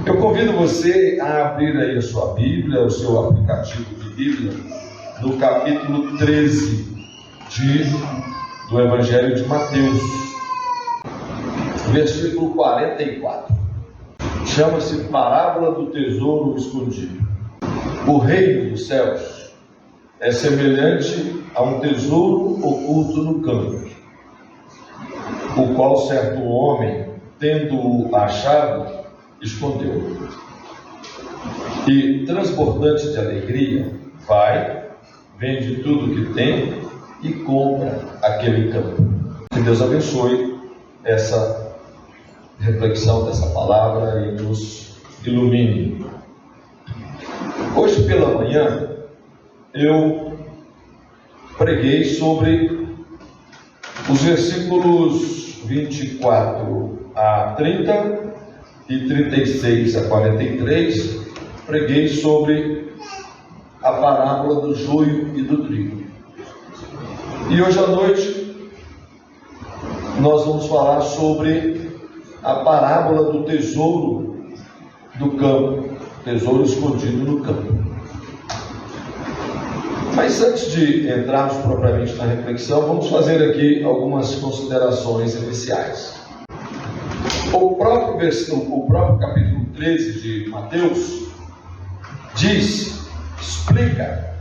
Eu convido você a abrir aí a sua Bíblia, o seu aplicativo de Bíblia, no capítulo 13 do Evangelho de Mateus, versículo 44. Chama-se Parábola do Tesouro Escondido. O reino dos céus é semelhante a um tesouro oculto no campo, o qual certo homem, tendo-o achado, escondeu. E, transbordante de alegria, vai, vende tudo o que tem e compra aquele campo. Que Deus abençoe essa reflexão dessa palavra e nos ilumine. Hoje pela manhã eu preguei sobre os versículos 24 a 30 e 36 a 43, preguei sobre a parábola do joio e do trigo. E hoje à noite nós vamos falar sobre a parábola do tesouro do campo, tesouro escondido no campo. Mas antes de entrarmos propriamente na reflexão, vamos fazer aqui algumas considerações iniciais. O próprio capítulo 13 de Mateus explica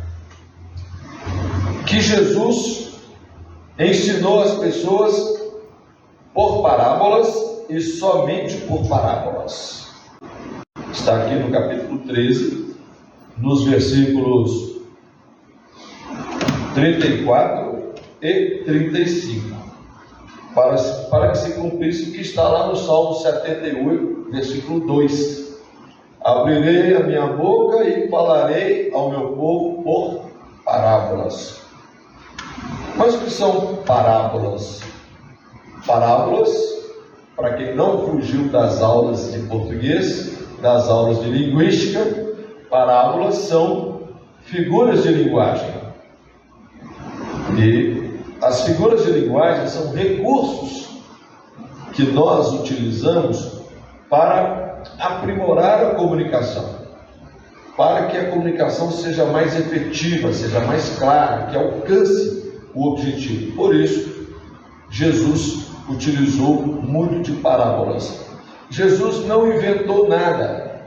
que Jesus ensinou as pessoas por parábolas e somente por parábolas. Está aqui no capítulo 13, nos versículos 34 e 35. Para que se cumprisse o que está lá no Salmo 78, versículo 2. Abrirei a minha boca e falarei ao meu povo por parábolas. Mas o que são parábolas? Parábolas, para quem não fugiu das aulas de português, das aulas de linguística, parábolas são figuras de linguagem. E as figuras de linguagem são recursos que nós utilizamos para aprimorar a comunicação, para que a comunicação seja mais efetiva, seja mais clara, que alcance o objetivo. Por isso, Jesus utilizou muito de parábolas. Jesus não inventou nada.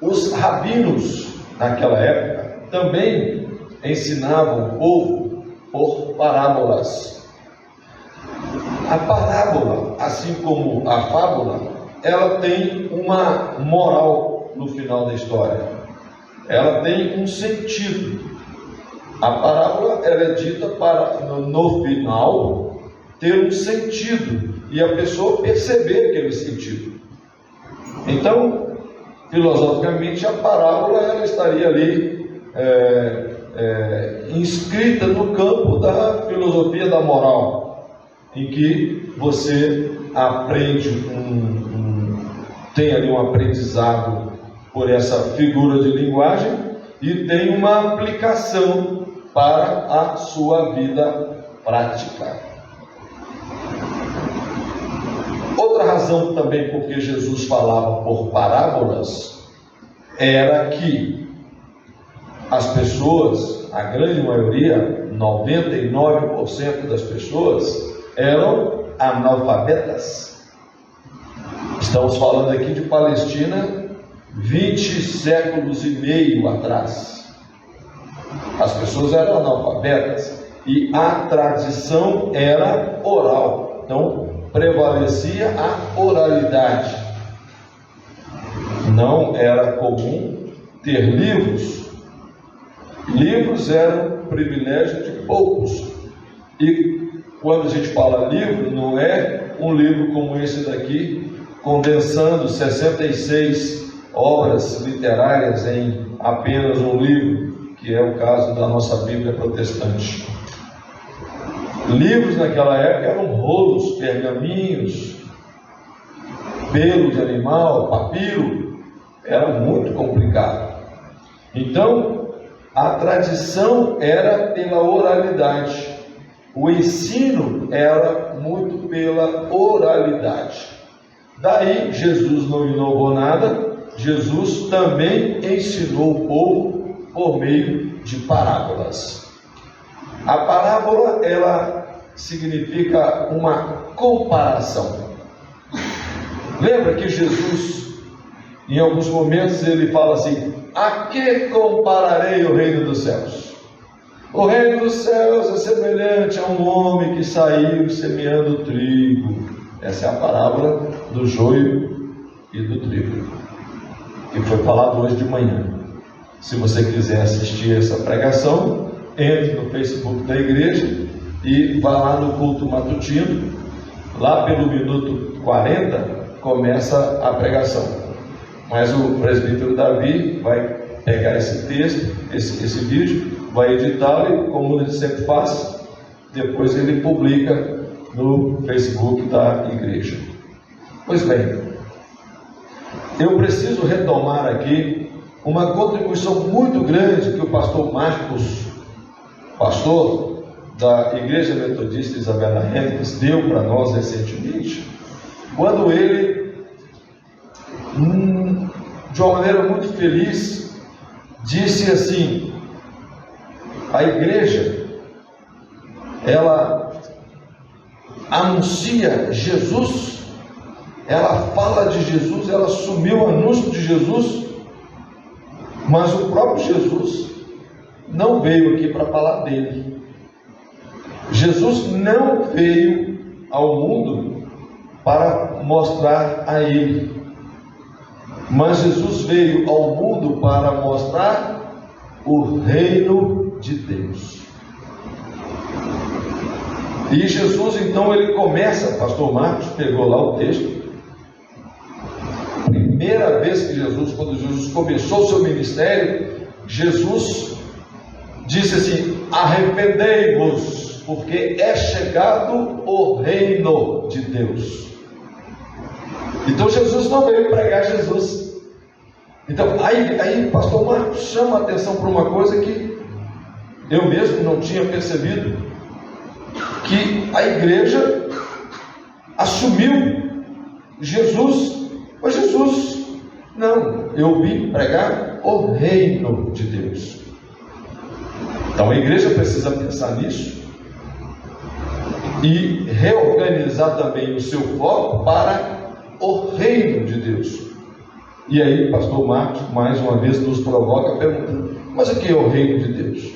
Os rabinos, naquela época, também ensinavam o povo por parábolas. A parábola, assim como a fábula, ela tem uma moral no final da história. Ela tem um sentido. A parábola ela é dita para, no final, ter um sentido e a pessoa perceber aquele sentido. Então, filosoficamente, a parábola ela estaria ali inscrita no campo da filosofia da moral, em que você aprende tem ali um aprendizado por essa figura de linguagem e tem uma aplicação para a sua vida prática. Outra razão também porque Jesus falava por parábolas era que as pessoas, a grande maioria, 99% das pessoas, eram analfabetas. Estamos falando aqui de Palestina, 20 séculos e meio atrás. As pessoas eram analfabetas e a tradição era oral. Então, prevalecia a oralidade. Não era comum ter livros. Livros eram privilégio de poucos. E quando a gente fala livro, não é um livro como esse daqui, condensando 66 obras literárias em apenas um livro, que é o caso da nossa Bíblia protestante. Livros naquela época eram rolos, pergaminhos, pelo de animal, papiro. Era muito complicado. Então, a tradição era pela oralidade. O ensino era muito pela oralidade. Daí, Jesus não inovou nada. Jesus também ensinou o povo por meio de parábolas. A parábola, ela significa uma comparação. Lembra que Jesus, em alguns momentos, ele fala assim: a que compararei o reino dos céus? O reino dos céus é semelhante a um homem que saiu semeando trigo. Essa é a parábola do joio e do trigo, que foi falado hoje de manhã. Se você quiser assistir essa pregação, entre no Facebook da igreja e vá lá no culto matutino. Lá pelo minuto 40 começa a pregação, mas o presbítero Davi vai pegar esse texto, esse vídeo, vai editá-lo, como ele sempre faz, depois ele publica no Facebook da igreja. Pois bem, eu preciso retomar aqui uma contribuição muito grande que o pastor Marcos, pastor da Igreja Metodista Isabela Henriques, deu para nós recentemente, quando ele, de uma maneira muito feliz, disse assim: a igreja, ela anuncia Jesus, ela fala de Jesus, ela assumiu o anúncio de Jesus, mas o próprio Jesus não veio aqui para falar dele. Jesus não veio ao mundo para mostrar a ele, mas Jesus veio ao mundo para mostrar o reino de Deus. E Jesus, então, ele começa, pastor Marcos pegou lá o texto, primeira vez que Jesus, quando Jesus começou o seu ministério, Jesus disse assim: arrependei-vos, porque é chegado o reino de Deus. Então Jesus não veio pregar Jesus. Então aí pastor Marcos chama a atenção para uma coisa que eu mesmo não tinha percebido, que a igreja assumiu Jesus, mas Jesus, não, eu vim pregar o reino de Deus. Então a igreja precisa pensar nisso e reorganizar também o seu foco para o reino de Deus. E aí pastor Marcos mais uma vez nos provoca perguntando: mas o que é o reino de Deus?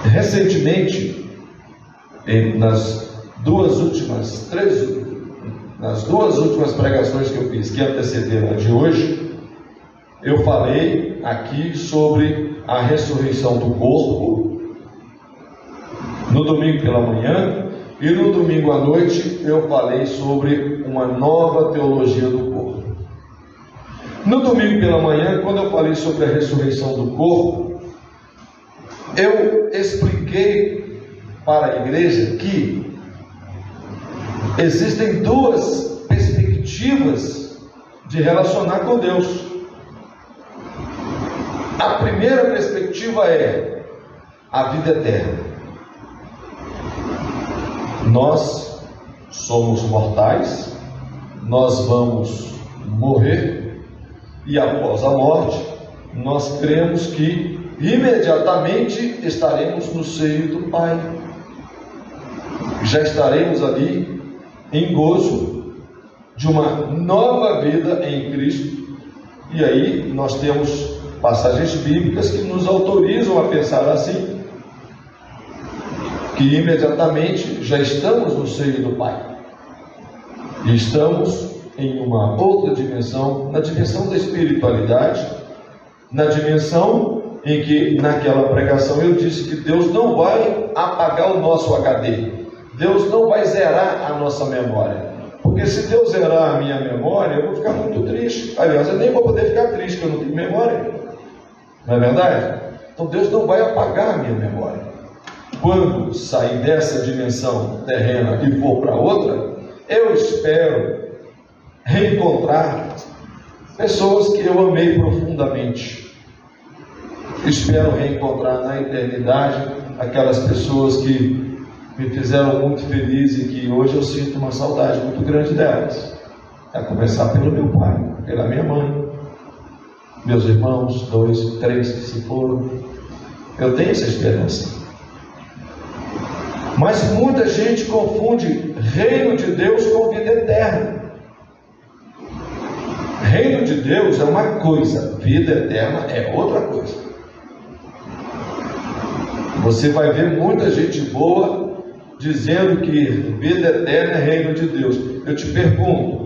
Recentemente, nas duas últimas pregações que eu fiz, que antecederam a de hoje, eu falei aqui sobre a ressurreição do corpo, no domingo pela manhã, e no domingo à noite eu falei sobre uma nova teologia do corpo. No domingo pela manhã, quando eu falei sobre a ressurreição do corpo, eu expliquei para a igreja que existem duas perspectivas de relacionar com Deus. A primeira perspectiva é a vida eterna. Nós somos mortais, nós vamos morrer, e após a morte, nós cremos que imediatamente estaremos no seio do Pai. Já estaremos ali em gozo de uma nova vida em Cristo. E aí nós temos passagens bíblicas que nos autorizam a pensar assim, que imediatamente já estamos no seio do Pai e estamos em uma outra dimensão, na dimensão da espiritualidade, na dimensão em que naquela pregação eu disse que Deus não vai apagar o nosso HD, Deus não vai zerar a nossa memória, porque se Deus zerar a minha memória, eu vou ficar muito triste. Aliás, eu nem vou poder ficar triste, porque eu não tenho memória, não é verdade? Então Deus não vai apagar a minha memória. Quando sair dessa dimensão terrena e for para outra, eu espero reencontrar pessoas que eu amei profundamente. Espero reencontrar na eternidade aquelas pessoas que me fizeram muito feliz e que hoje eu sinto uma saudade muito grande delas. A começar pelo meu pai, pela minha mãe, meus irmãos, 2, 3 que se foram. Eu tenho essa esperança. Mas muita gente confunde reino de Deus com vida eterna. Reino de Deus é uma coisa, vida eterna é outra coisa. Você vai ver muita gente boa dizendo que vida eterna é reino de Deus. Eu te pergunto,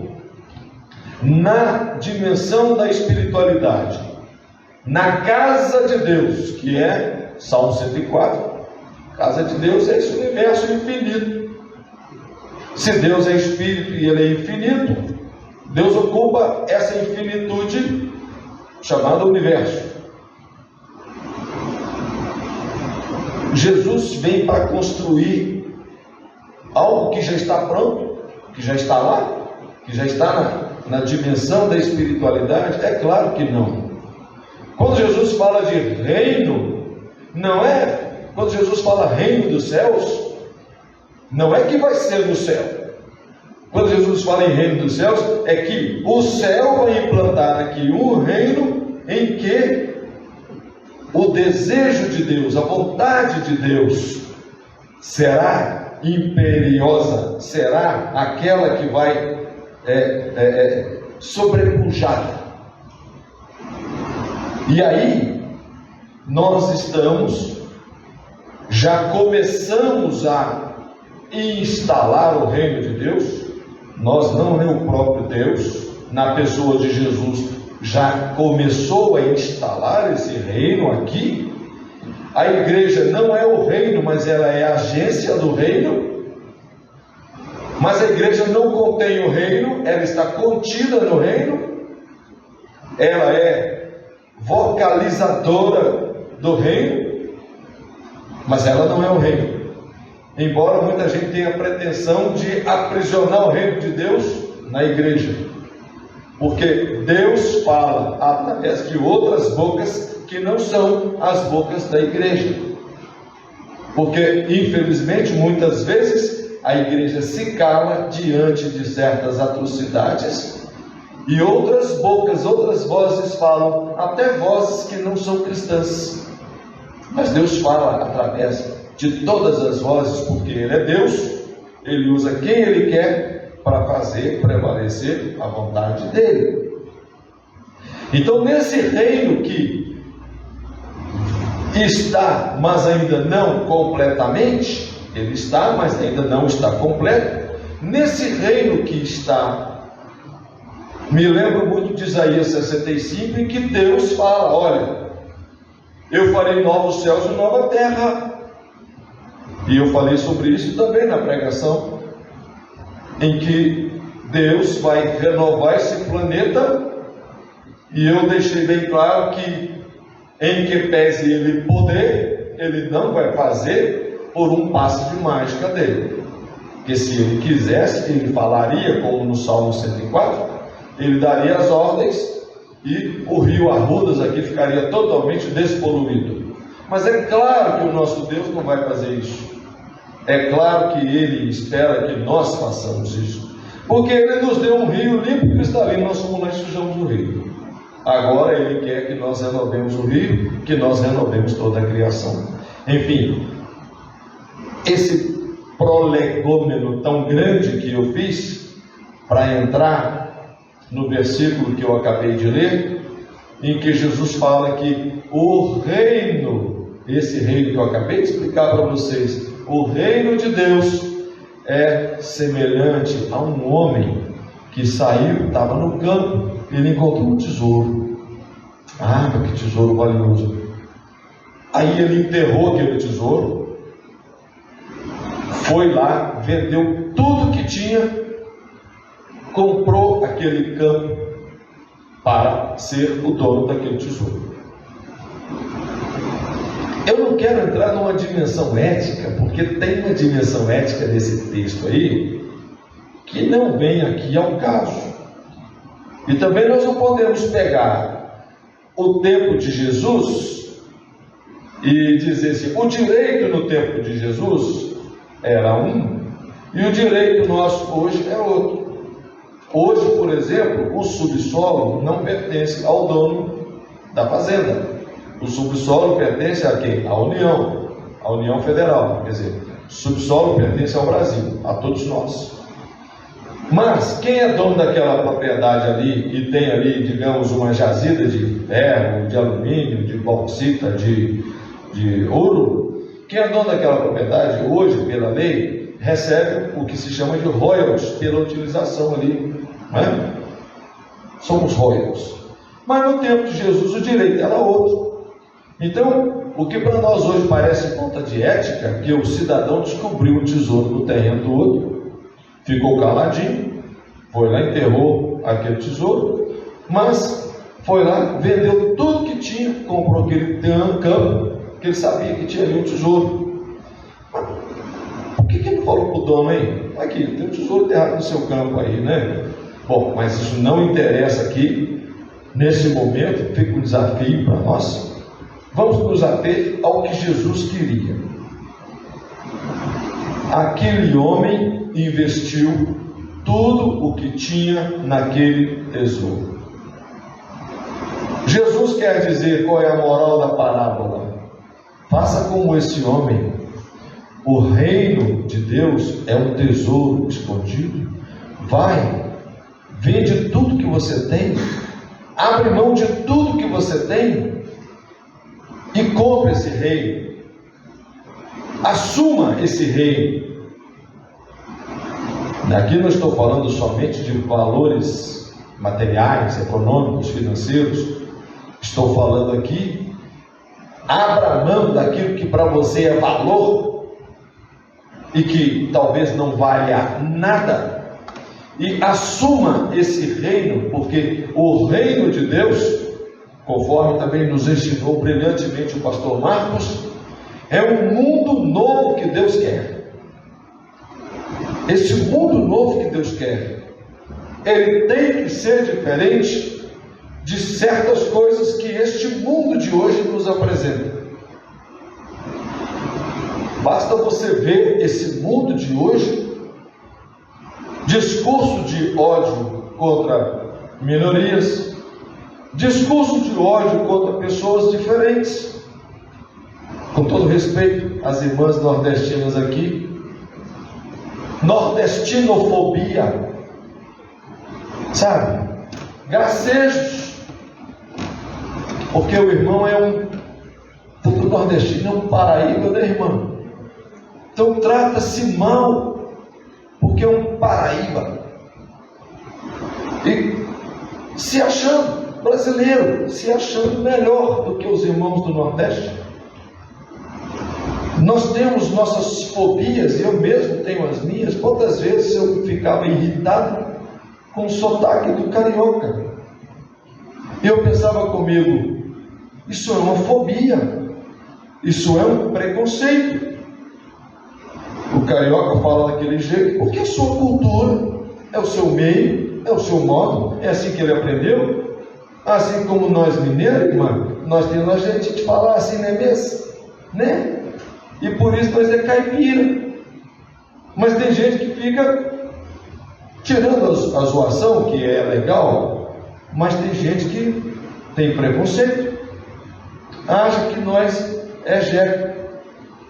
na dimensão da espiritualidade, na casa de Deus, que é Salmo 104, casa de Deus é esse universo infinito. Se Deus é espírito e Ele é infinito, Deus ocupa essa infinitude chamada universo. Jesus vem para construir algo que já está pronto, que já está lá, que já está na dimensão da espiritualidade? É claro que não. Quando Jesus fala de reino, não é, quando Jesus fala reino dos céus, não é que vai ser no céu. Quando Jesus fala em reino dos céus, é que o céu vai implantar aqui um reino em que o desejo de Deus, a vontade de Deus será imperiosa, será aquela que vai sobrepujar. E aí, nós já começamos a instalar o reino de Deus. Nós não é o próprio Deus, na pessoa de Jesus, já começou a instalar esse reino aqui. A igreja não é o reino, mas ela é a agência do reino. Mas a igreja não contém o reino, ela está contida no reino. Ela é vocalizadora do reino, mas ela não é o reino. Embora muita gente tenha a pretensão de aprisionar o reino de Deus na igreja, porque Deus fala através de outras bocas que não são as bocas da igreja. Porque, infelizmente, muitas vezes a igreja se cala diante de certas atrocidades, e outras bocas, outras vozes falam, até vozes que não são cristãs. Mas Deus fala através de todas as vozes, porque Ele é Deus, Ele usa quem Ele quer para fazer prevalecer a vontade dEle. Então, nesse reino que está, mas ainda não completamente, ele está, mas ainda não está completo, nesse reino que está, me lembro muito de Isaías 65, em que Deus fala, olha, eu farei novos céus e nova terra. E eu falei sobre isso também na pregação, em que Deus vai renovar esse planeta, e eu deixei bem claro que, em que pese Ele poder, Ele não vai fazer por um passe de mágica dele. Porque se Ele quisesse, Ele falaria, como no Salmo 104, Ele daria as ordens, e o rio Arrudas aqui ficaria totalmente despoluído. Mas é claro que o nosso Deus não vai fazer isso. É claro que Ele espera que nós façamos isso, porque Ele nos deu um rio limpo e cristalino, nós somos nós que sujamos o rio. Agora Ele quer que nós renovemos o rio, que nós renovemos toda a criação. Enfim, esse prolegômeno tão grande que eu fiz, para entrar no versículo que eu acabei de ler, em que Jesus fala que o reino, esse reino que eu acabei de explicar para vocês, o reino de Deus é semelhante a um homem que saiu, estava no campo, ele encontrou um tesouro. Ah, que tesouro valioso! Aí ele enterrou aquele tesouro, foi lá, vendeu tudo que tinha, comprou aquele campo para ser o dono daquele tesouro. Eu não quero entrar numa dimensão ética, porque tem uma dimensão ética desse texto aí, que não vem aqui ao caso. E também nós não podemos pegar o tempo de Jesus e dizer assim, o direito no tempo de Jesus era um, e o direito nosso hoje é outro. Hoje, por exemplo, o subsolo não pertence ao dono da fazenda. O subsolo pertence a quem? À União Federal. Quer dizer, o subsolo pertence ao Brasil, a todos nós. Mas quem é dono daquela propriedade ali e tem ali, digamos, uma jazida de ferro, de alumínio, de bauxita, de ouro, quem é dono daquela propriedade hoje, pela lei, recebe o que se chama de royalties pela utilização ali, né? São os royalties. Mas no tempo de Jesus o direito era outro. Então, o que para nós hoje parece falta de ética, que o cidadão descobriu o tesouro no terreno do outro, ficou caladinho, foi lá, enterrou aquele tesouro, mas foi lá, vendeu tudo que tinha, comprou aquele campo, que ele sabia que tinha ali um tesouro. Por que ele não falou para o dono aí? Aqui, tem um tesouro enterrado no seu campo aí, né? Bom, mas isso não interessa aqui, nesse momento, fica um desafio para nós. Vamos nos ater ao que Jesus queria. Aquele homem investiu tudo o que tinha naquele tesouro. Jesus quer dizer qual é a moral da parábola. Faça como esse homem. O reino de Deus é um tesouro escondido. Vai, vende tudo que você tem, abre mão de tudo que você tem e compre esse reino. Assuma esse reino. Aqui não estou falando somente de valores materiais, econômicos, financeiros. Estou falando aqui, abra mão daquilo que para você é valor e que talvez não valha nada, e assuma esse reino, porque o reino de Deus, conforme também nos ensinou brilhantemente o pastor Marcos, é um mundo novo que Deus quer. Esse mundo novo que Deus quer, ele tem que ser diferente de certas coisas que este mundo de hoje nos apresenta. Basta você ver esse mundo de hoje, discurso de ódio contra minorias, discurso de ódio contra pessoas diferentes. Com todo respeito às irmãs nordestinas aqui, nordestinofobia, sabe? Gracejos, porque o irmão é todo nordestino é um paraíba, né, irmão? Então trata-se mal, porque é um paraíba, e se achando brasileiro, se achando melhor do que os irmãos do Nordeste. Nós temos nossas fobias, eu mesmo tenho as minhas. Quantas vezes eu ficava irritado com o sotaque do carioca? Eu pensava comigo, isso é uma fobia, isso é um preconceito. O carioca fala daquele jeito porque é a sua cultura, é o seu meio, é o seu modo, é assim que ele aprendeu. Assim como nós mineiros, irmão, nós temos a gente de falar assim, não é mesmo? Né? E por isso nós é caipira. Mas tem gente que fica tirando a zoação, que é legal, mas tem gente que tem preconceito, acha que nós é jeca,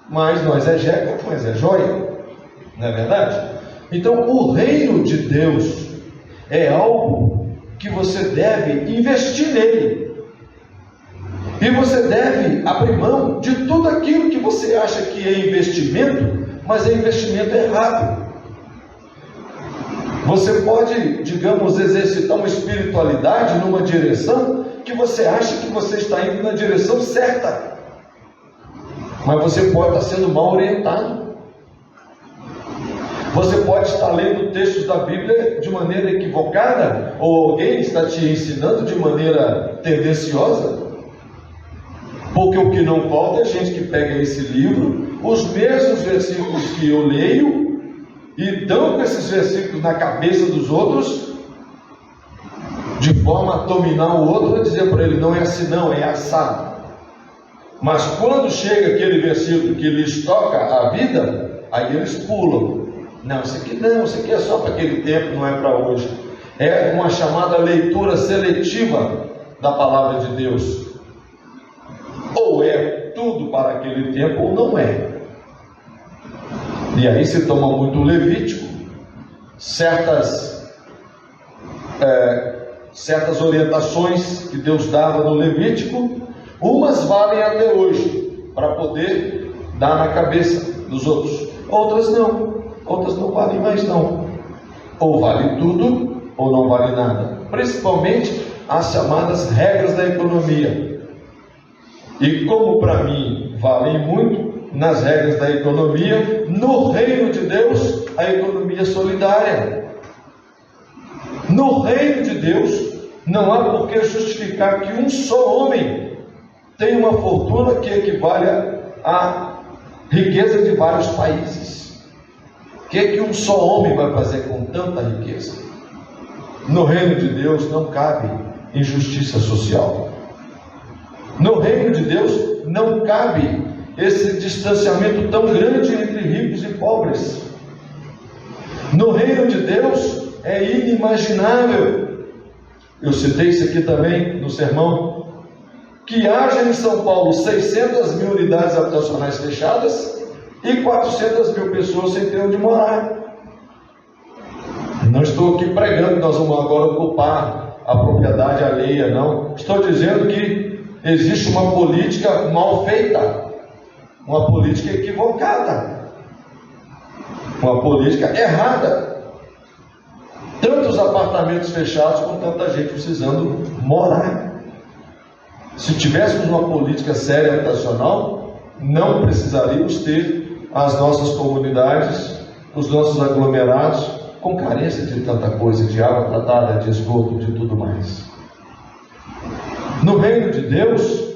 mas nós é jeca, mas é joia, não é verdade? Então o reino de Deus é algo que você deve investir nele. E você deve abrir mão de tudo aquilo que você acha que é investimento, mas é investimento errado. Você pode, digamos, exercitar uma espiritualidade numa direção que você acha que você está indo na direção certa, mas você pode estar sendo mal orientado. Você pode estar lendo textos da Bíblia de maneira equivocada, ou alguém está te ensinando de maneira tendenciosa. Porque o que não falta é gente que pega esse livro, os mesmos versículos que eu leio, e dão com esses versículos na cabeça dos outros, de forma a dominar o outro e dizer para ele, não é assim não, é assado. Mas quando chega aquele versículo que lhes toca a vida, aí eles pulam. Não, isso aqui não, isso aqui é só para aquele tempo, não é para hoje. É uma chamada leitura seletiva da palavra de Deus. Ou é tudo para aquele tempo ou não é. E aí se toma muito Levítico, certas orientações que Deus dava no Levítico, umas valem até hoje, para poder dar na cabeça dos outros. Outras não valem mais não. Ou vale tudo, ou não vale nada. Principalmente as chamadas regras da economia. E como para mim valem muito, nas regras da economia, no reino de Deus, a economia solidária. No reino de Deus, não há por que justificar que um só homem tem uma fortuna que equivale à riqueza de vários países. O que um só homem vai fazer com tanta riqueza? No reino de Deus não cabe injustiça social. No reino de Deus não cabe esse distanciamento tão grande entre ricos e pobres. No reino de Deus é inimaginável, eu citei isso aqui também no sermão, que haja em São Paulo 600 mil unidades habitacionais fechadas e 400 mil pessoas sem ter onde morar. Não estou aqui pregando que nós vamos agora ocupar a propriedade alheia, não. Estou dizendo que existe uma política mal feita, uma política equivocada, uma política errada. Tantos apartamentos fechados com tanta gente precisando morar. Se tivéssemos uma política séria habitacional, não precisaríamos ter as nossas comunidades, os nossos aglomerados com carência de tanta coisa, de água tratada, de esgoto, de tudo mais. No reino de Deus,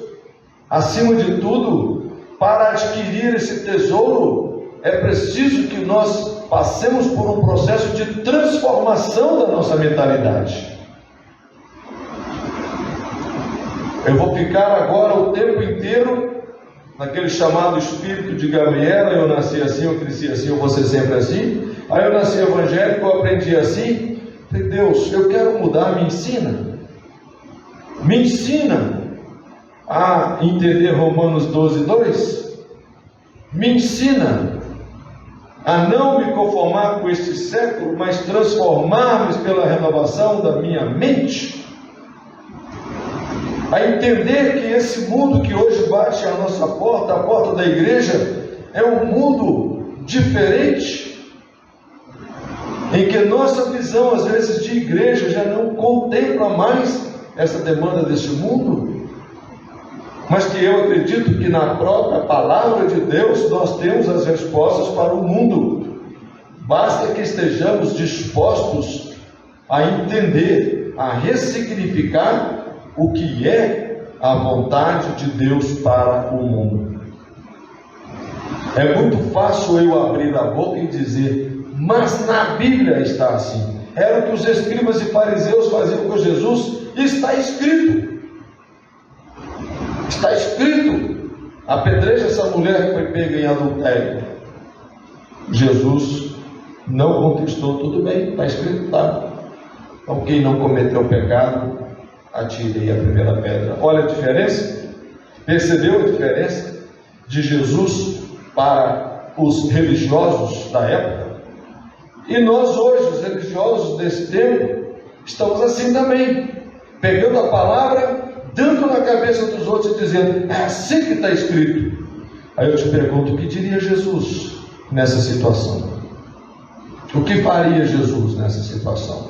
acima de tudo, para adquirir esse tesouro, é preciso que nós passemos por um processo de transformação da nossa mentalidade. Eu vou ficar agora o tempo inteiro naquele chamado espírito de Gabriela. Eu nasci assim, eu cresci assim, eu vou ser sempre assim. Aí eu nasci evangélico, eu aprendi assim. Falei, Deus, eu quero mudar, me ensina. Me ensina a entender Romanos 12:2. Me ensina a não me conformar com este século, mas transformar-me pela renovação da minha mente. A entender que esse mundo que hoje bate à nossa porta, a porta da igreja, é um mundo diferente, em que nossa visão, às vezes, de igreja já não contempla mais essa demanda desse mundo, mas que eu acredito que na própria palavra de Deus nós temos as respostas para o mundo. Basta que estejamos dispostos a entender, a ressignificar o que é a vontade de Deus para o mundo. É muito fácil eu abrir a boca e dizer, mas na Bíblia está assim. Era o que os escribas e fariseus faziam com Jesus. Está escrito. Está escrito. Apedreja essa mulher que foi pega em adultério. Jesus não contestou, tudo bem, está escrito, tá? Então quem não cometeu pecado, atirei a primeira pedra. Olha a diferença. Percebeu a diferença de Jesus para os religiosos da época? E nós hoje, os religiosos desse tempo, estamos assim também, pegando a palavra, dando na cabeça dos outros e dizendo, é assim que está escrito. Aí eu te pergunto, o que diria Jesus nessa situação? O que faria Jesus nessa situação?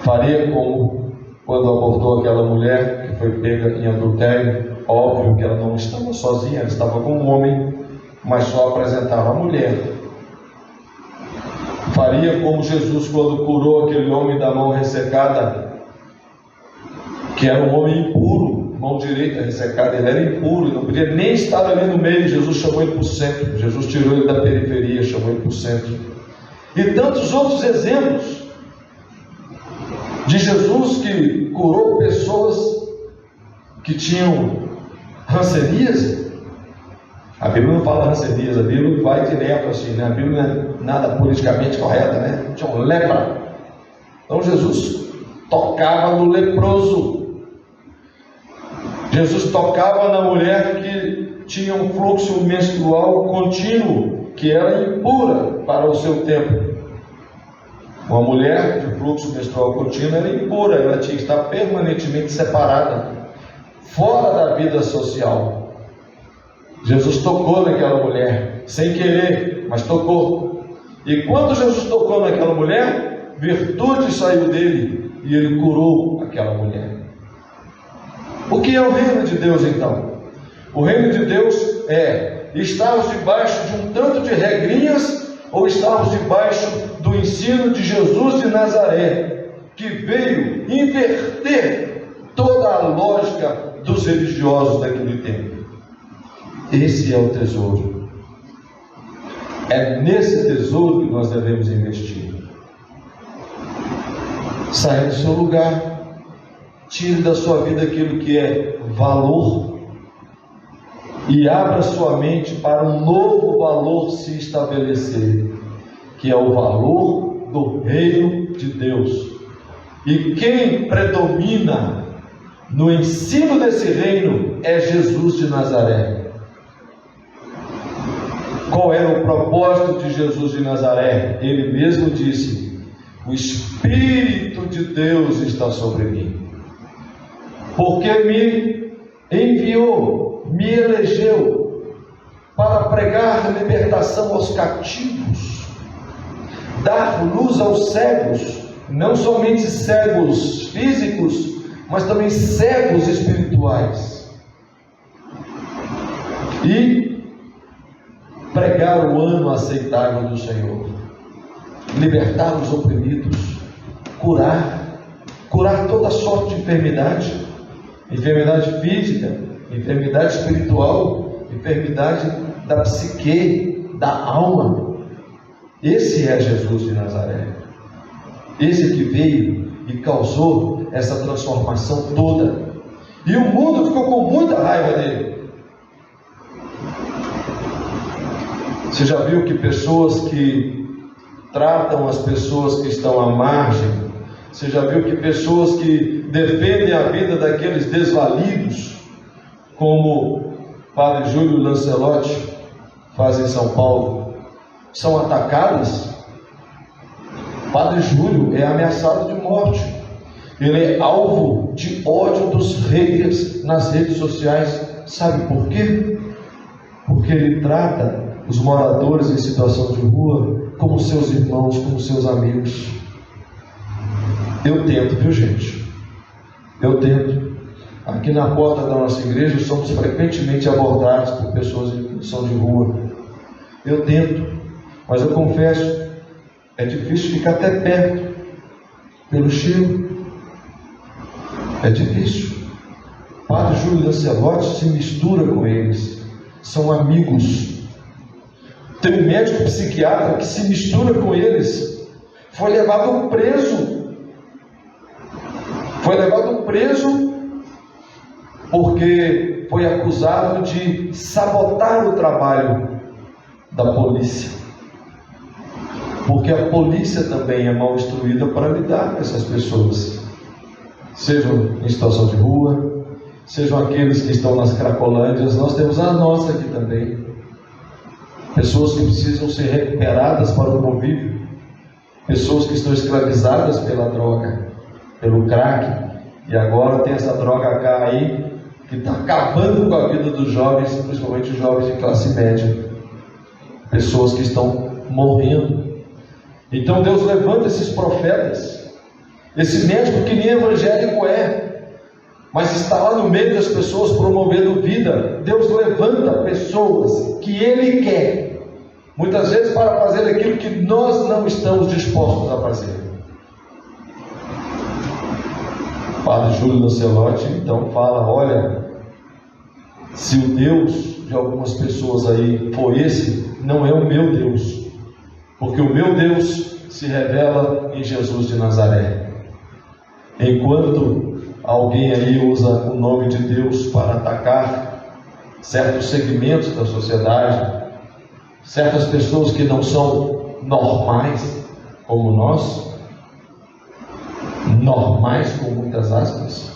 Faria como quando abordou aquela mulher que foi pega em adultério. Óbvio que ela não estava sozinha, ela estava com um homem, mas só apresentava a mulher. Faria como Jesus quando curou aquele homem da mão ressecada, que era um homem impuro, mão direita ressecada, ele era impuro, não podia nem estar ali no meio. Jesus chamou ele para o centro, Jesus tirou ele da periferia, chamou ele para o centro. E tantos outros exemplos de Jesus que curou pessoas que tinham hanseníase. A Bíblia não fala hanseníase, a Bíblia vai direto assim, né? A Bíblia não é nada politicamente correta, né? Tinham lepra. Então Jesus tocava no leproso. Jesus tocava na mulher que tinha um fluxo menstrual contínuo, que era impura para o seu tempo. Uma mulher de fluxo menstrual contínuo era impura, ela tinha que estar permanentemente separada, fora da vida social. Jesus tocou naquela mulher, sem querer, mas tocou. E quando Jesus tocou naquela mulher, virtude saiu dele e ele curou aquela mulher. O que é o reino de Deus então? O reino de Deus é estarmos debaixo de um tanto de regrinhas ou estarmos debaixo do ensino de Jesus de Nazaré, que veio inverter toda a lógica dos religiosos daquele tempo. Esse é o tesouro. É nesse tesouro que nós devemos investir. Saia do seu lugar. Tire da sua vida aquilo que é valor e abra sua mente para um novo valor se estabelecer, que é o valor do reino de Deus. E quem predomina no ensino desse reino é Jesus de Nazaré. Qual era o propósito de Jesus de Nazaré? Ele mesmo disse: o Espírito de Deus está sobre mim, porque me enviou, me elegeu para pregar libertação aos cativos, dar luz aos cegos, não somente cegos físicos, mas também cegos espirituais, e pregar o ano aceitável do Senhor, libertar os oprimidos, curar toda sorte de enfermidade física, enfermidade espiritual, enfermidade da psique, da alma. Esse é Jesus de Nazaré, esse que veio e causou essa transformação toda, e o mundo ficou com muita raiva dele. Você já viu que pessoas que tratam as pessoas que estão à margem, você já viu que pessoas que defendem a vida daqueles desvalidos, como Padre Júlio Lancelotti faz em São Paulo, são atacadas? Padre Júlio é ameaçado de morte, ele é alvo de ódio dos haters nas redes sociais. Sabe por quê? Porque ele trata os moradores em situação de rua como seus irmãos, como seus amigos. Eu tento, viu gente? Eu tento. Aqui na porta da nossa igreja somos frequentemente abordados por pessoas em condição de rua. Eu tento, mas eu confesso, é difícil ficar até perto, pelo cheiro. É difícil. Padre Júlio Lancelotti se mistura com eles, são amigos. Tem um médico psiquiatra que se mistura com eles, foi levado preso porque foi acusado de sabotar o trabalho da polícia, porque a polícia também é mal instruída para lidar com essas pessoas, sejam em situação de rua, sejam aqueles que estão nas cracolândias. Nós temos a nossa aqui também, pessoas que precisam ser recuperadas para o convívio, pessoas que estão escravizadas pela droga, pelo crack, e agora tem essa droga H aí, que está acabando com a vida dos jovens, principalmente os jovens de classe média, pessoas que estão morrendo. Então Deus levanta esses profetas, esse médico que nem evangélico é, mas está lá no meio das pessoas promovendo vida. Deus levanta pessoas que Ele quer, muitas vezes para fazer aquilo que nós não estamos dispostos a fazer. Padre Júlio Lancelotti então fala: olha, se o Deus de algumas pessoas aí for esse, não é o meu Deus, porque o meu Deus se revela em Jesus de Nazaré. Enquanto alguém aí usa o nome de Deus para atacar certos segmentos da sociedade, certas pessoas que não são normais como nós, normais, com muitas aspas.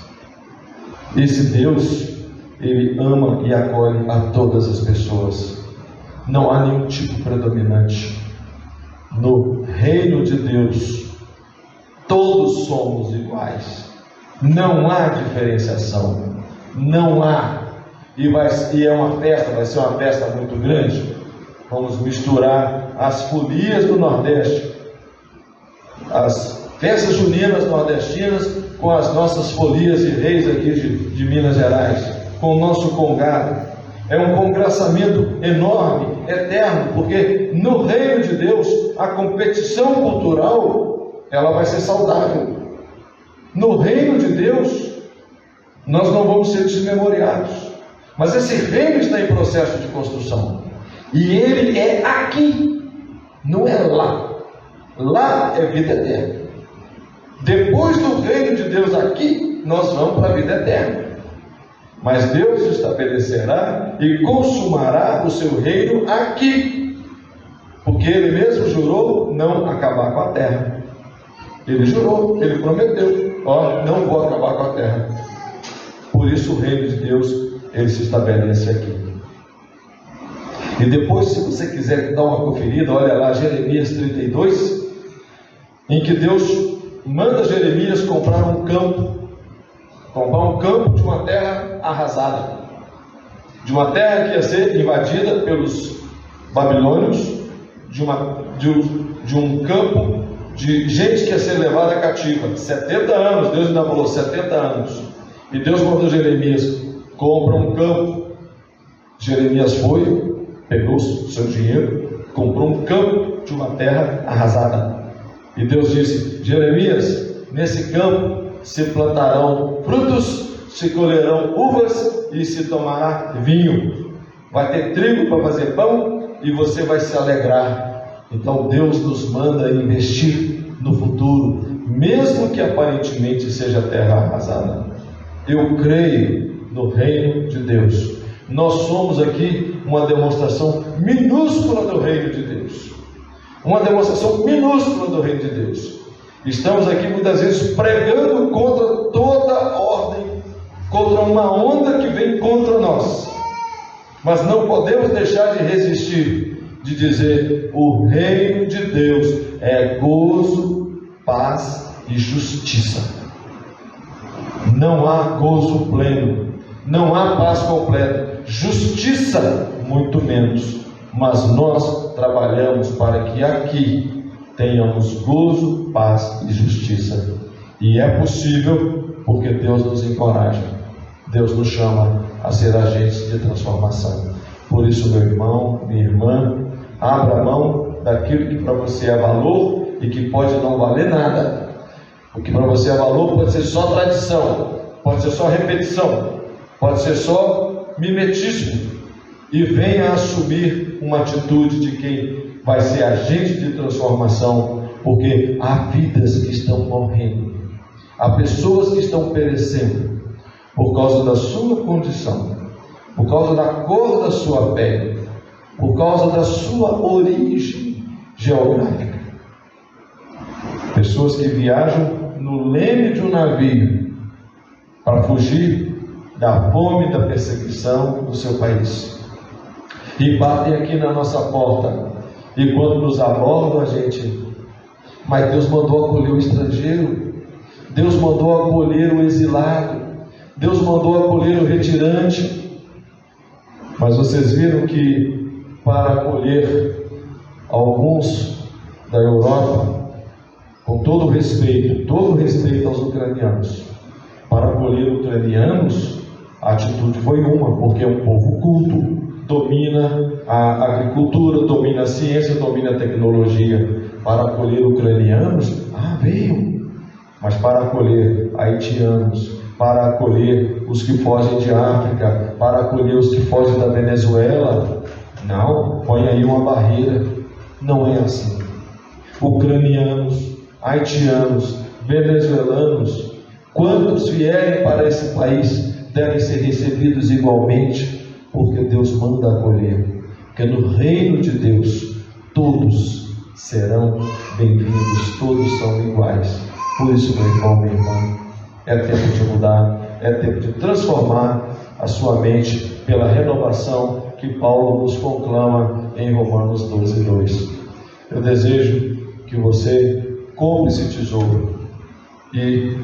Esse Deus, Ele ama e acolhe a todas as pessoas. Não há nenhum tipo predominante. No reino de Deus, todos somos iguais. Não há diferenciação. Não há. E é uma festa, vai ser uma festa muito grande. Vamos misturar as folias do Nordeste, as festas juninas nordestinas, com as nossas folias de reis aqui de Minas Gerais, com o nosso congado. É um congraçamento enorme, eterno, porque no reino de Deus a competição cultural ela vai ser saudável. No reino de Deus nós não vamos ser desmemoriados, mas esse reino está em processo de construção, e ele é aqui, não é lá. Lá é vida eterna. Depois do reino de Deus aqui, nós vamos para a vida eterna. Mas Deus estabelecerá e consumará o seu reino aqui, porque Ele mesmo jurou não acabar com a terra. Ele jurou, Ele prometeu: ó, não vou acabar com a terra. Por isso o reino de Deus, Ele se estabelece aqui. E depois, se você quiser dar uma conferida, olha lá Jeremias 32, em que Deus manda Jeremias comprar um campo de uma terra arrasada, de uma terra que ia ser invadida pelos babilônios, de um campo de gente que ia ser levada cativa. 70 anos, Deus ainda falou 70 anos, e Deus mandou Jeremias: compra um campo. Jeremias foi, pegou o seu dinheiro, comprou um campo de uma terra arrasada, e Deus disse: Jeremias, nesse campo se plantarão frutos, se colherão uvas e se tomará vinho. Vai ter trigo para fazer pão e você vai se alegrar. Então Deus nos manda investir no futuro, mesmo que aparentemente seja terra arrasada. Eu creio no reino de Deus. Nós somos aqui uma demonstração minúscula do reino de Deus. Uma demonstração minúscula do reino de Deus. Estamos aqui muitas vezes pregando contra toda ordem, contra uma onda que vem contra nós, mas não podemos deixar de resistir, de dizer: o reino de Deus é gozo, paz e justiça. Não há gozo pleno, não há paz completa, justiça muito menos, mas nós trabalhamos para que aqui tenhamos gozo, paz e justiça. E é possível porque Deus nos encoraja, Deus nos chama a ser agentes de transformação. Por isso, meu irmão, minha irmã, abra mão daquilo que para você é valor e que pode não valer nada. O que para você é valor pode ser só tradição, pode ser só repetição, pode ser só mimetismo. E venha assumir uma atitude de quem vai ser agente de transformação, porque há vidas que estão morrendo, há pessoas que estão perecendo por causa da sua condição, por causa da cor da sua pele, por causa da sua origem geográfica. Pessoas que viajam no leme de um navio para fugir da fome e da perseguição do seu país, e batem aqui na nossa porta, e quando nos abordam a gente: mas Deus mandou acolher o estrangeiro, Deus mandou acolher o exilado, Deus mandou acolher o retirante. Mas vocês viram que para acolher alguns da Europa, com todo respeito aos ucranianos, para acolher ucranianos, a atitude foi uma, porque é um povo culto, domina a agricultura, domina a ciência, domina a tecnologia. Para acolher ucranianos, veio. Mas para acolher haitianos, para acolher os que fogem de África, para acolher os que fogem da Venezuela, não, põe aí uma barreira. Não é assim. Ucranianos, haitianos, venezuelanos, quantos vierem para esse país, devem ser recebidos igualmente, porque Deus manda acolher. Porque no reino de Deus todos serão bem-vindos, todos são iguais. Por isso, meu irmão, minha irmã, é tempo de mudar, é tempo de transformar a sua mente pela renovação que Paulo nos conclama em Romanos 12:2. Eu desejo que você compre esse tesouro e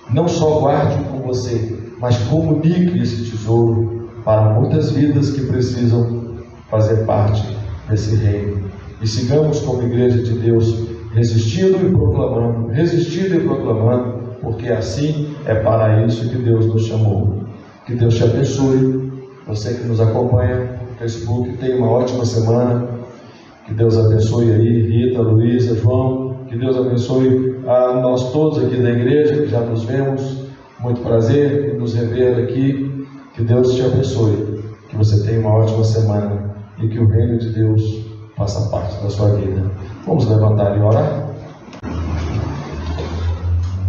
não só guarde com você, mas comunique esse tesouro para muitas vidas que precisam fazer parte desse reino. E sigamos como igreja de Deus, resistindo e proclamando, porque assim é para isso que Deus nos chamou. Que Deus te abençoe. Você que nos acompanha no Facebook, tenha uma ótima semana. Que Deus abençoe aí, Rita, Luísa, João. Que Deus abençoe a nós todos aqui da igreja, que já nos vemos. Muito prazer em nos rever aqui. Que Deus te abençoe. Que você tenha uma ótima semana e que o reino de Deus faça parte da sua vida. Vamos levantar e orar?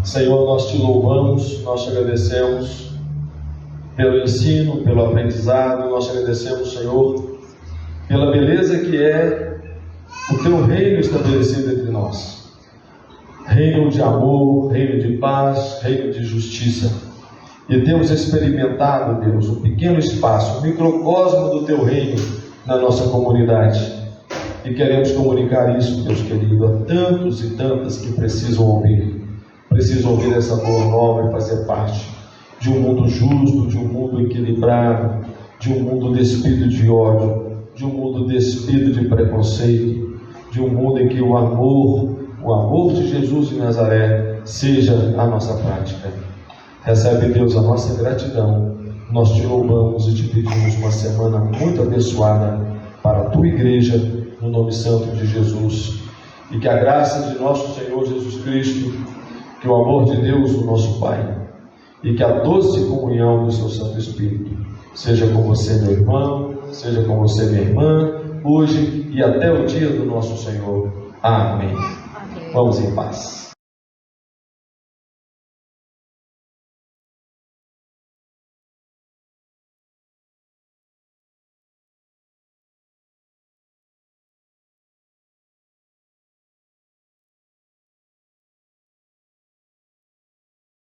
Senhor, nós te louvamos, nós te agradecemos pelo ensino, pelo aprendizado, nós te agradecemos, Senhor, pela beleza que é o teu reino estabelecido entre nós. Reino de amor, reino de paz, reino de justiça. E temos experimentado, Deus, um pequeno espaço, um microcosmo do teu reino na nossa comunidade. E queremos comunicar isso, Deus querido, a tantos e tantas que precisam ouvir essa boa nova e fazer parte de um mundo justo, de um mundo equilibrado, de um mundo despido de ódio, de um mundo despido de preconceito, de um mundo em que o amor de Jesus de Nazaré seja a nossa prática. Recebe, Deus, a nossa gratidão. Nós te louvamos e te pedimos uma semana muito abençoada para a tua igreja, no nome santo de Jesus. E que a graça de nosso Senhor Jesus Cristo, que o amor de Deus, o nosso Pai, e que a doce comunhão do seu Santo Espírito seja com você, meu irmão, seja com você, minha irmã, hoje e até o dia do nosso Senhor. Amém. Vamos em paz.